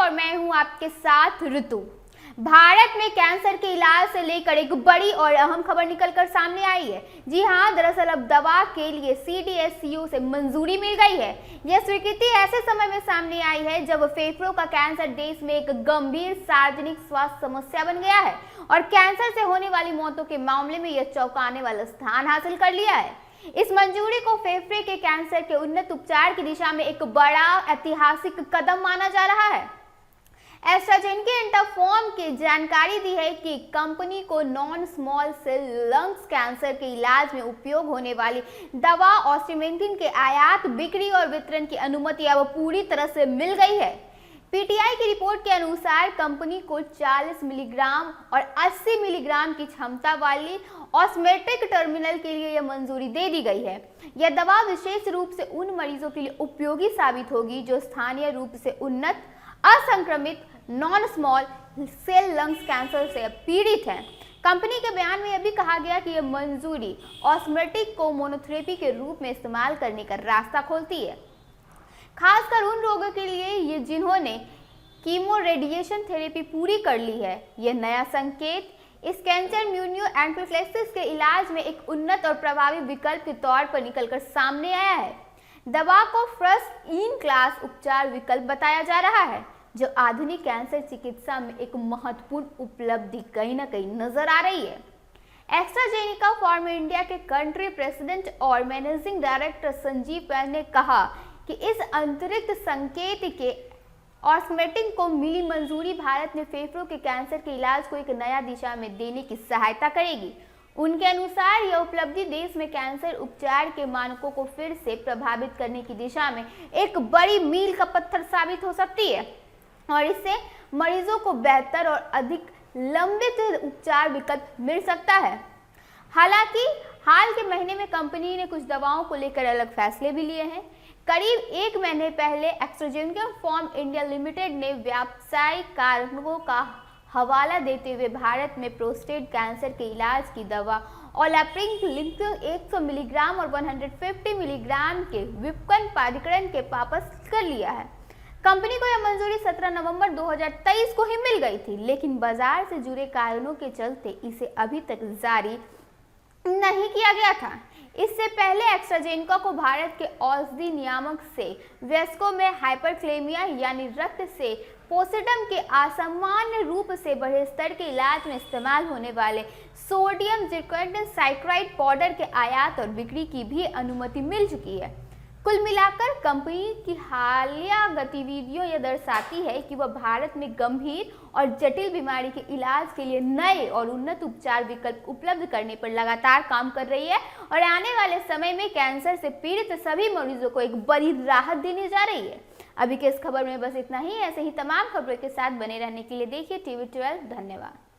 और मैं हूं आपके साथ ऋतु। भारत में कैंसर के इलाज से लेकर एक बड़ी और अहम खबर निकलकर सामने आई है। जी हां, दरअसल अब दवा के लिए CDSCO से मंजूरी मिल गई है। यह स्वीकृति ऐसे समय में सामने आई है जब फेफड़ों का कैंसर देश में एक गंभीर सार्वजनिक स्वास्थ्य समस्या बन गया है और कैंसर से होने वाली मौतों के मामले में यह चौंकाने वाला स्थान हासिल कर लिया है। इस मंजूरी को फेफड़े के कैंसर के उन्नत उपचार की दिशा में एक बड़ा ऐतिहासिक कदम माना जा रहा है। एस्ट्राजेनेका इंटरफॉर्म की जानकारी दी है कि कंपनी को non small cell lungs cancer के इलाज में उपयोग होने वाली दवा ऑस्टिमेंटिन के आयात, बिक्री और वितरण की अनुमति अब पूरी तरह से मिल गई है। पीटीआई की रिपोर्ट के अनुसार कंपनी को 40 मिलीग्राम और 80 मिलीग्राम की क्षमता वाली ऑस्मेटिक टर्मिनल के लिए यह मंजूरी दे दी गई है। यह दवा विशेष रूप से उन मरीजों के लिए उपयोगी साबित होगी जो स्थानीय रूप से उन्नत असंक्रमित non small cell lungs cancer से पीड़ित हैं। कंपनी के बयान में यह भी कहा गया कि यह मंजूरी ऑस्मेटिक को मोनोथेरेपी के रूप में इस्तेमाल करने का रास्ता खोलती है, खासकर उन रोगों के लिए जिन्होंने कीमो रेडिएशन थेरेपी पूरी कर ली है। यह नया संकेत इस कैंसर म्यूनियो एंटीप्लेक्सिस के इलाज में एक उन्नत और प्रभावी विकल्प के तौर पर निकलकर सामने आया है। दवा को फर्स्ट इन क्लास उपचार विकल्प बताया जा रहा है, जो आधुनिक कैंसर चिकित्सा में एक महत्वपूर्ण उपलब्धि कहीं न कहीं नजर आ रही है। एस्ट्राजेनेका फार्मा इंडिया के कंट्री प्रेसिडेंट और मैनेजिंग डायरेक्टर संजीव पैन ने कहा कि इस अतिरिक्त संकेत के ऑस्मेटिक को मिली मंजूरी भारत में फेफड़ों के कैंसर के इलाज को एक नया दिशा में देने की सहायता करेगी। उनके अनुसार यह उपलब्धि देश में कैंसर उपचार के मानकों को फिर से प्रभावित करने की दिशा में एक बड़ी मील का पत्थर साबित हो सकती है और इससे मरीजों को बेहतर और अधिक लंबित उपचार विकल्प मिल सकता है। हालांकि हाल के महीने में कंपनी ने कुछ दवाओं को लेकर अलग फैसले भी लिए हैं। करीब एक महीने पहले एस्ट्राजेनेका फार्मा इंडिया लिमिटेड ने व्यावसायिक कारणों का हवाला देते हुए भारत में प्रोस्टेट कैंसर के इलाज की दवा ओलाप्रिंग लिंक 100 मिलीग्राम और 150 मिलीग्राम के विपणन प्राधिकरण के वापस कर लिया है। कंपनी को यह मंजूरी 17 नवंबर 2023 को ही मिल गई थी, लेकिन बाजार से जुड़े कारणों के चलते इसे अभी तक जारी नहीं किया गया था। इससे पहले एस्ट्राजेनेका को भारत के औषधि नियामक से वयस्कों में हाइपरक्लेमिया यानी रक्त से पोसेडम के असामान्य रूप से बढ़े स्तर के इलाज में इस्तेमाल होने वाले सोडियम जिरकोनियम साइक्राइड पाउडर के आयात और बिक्री की भी अनुमति मिल चुकी है। कुल मिलाकर कंपनी की हालिया गतिविधियों यह दर्शाती है कि वह भारत में गंभीर और जटिल बीमारी के इलाज के लिए नए और उन्नत उपचार विकल्प उपलब्ध करने पर लगातार काम कर रही है और आने वाले समय में कैंसर से पीड़ित सभी मरीजों को एक बड़ी राहत देने जा रही है। अभी के इस खबर में बस इतना ही। ऐसे ही तमाम खबरों के साथ बने रहने के लिए देखिए TV12। धन्यवाद।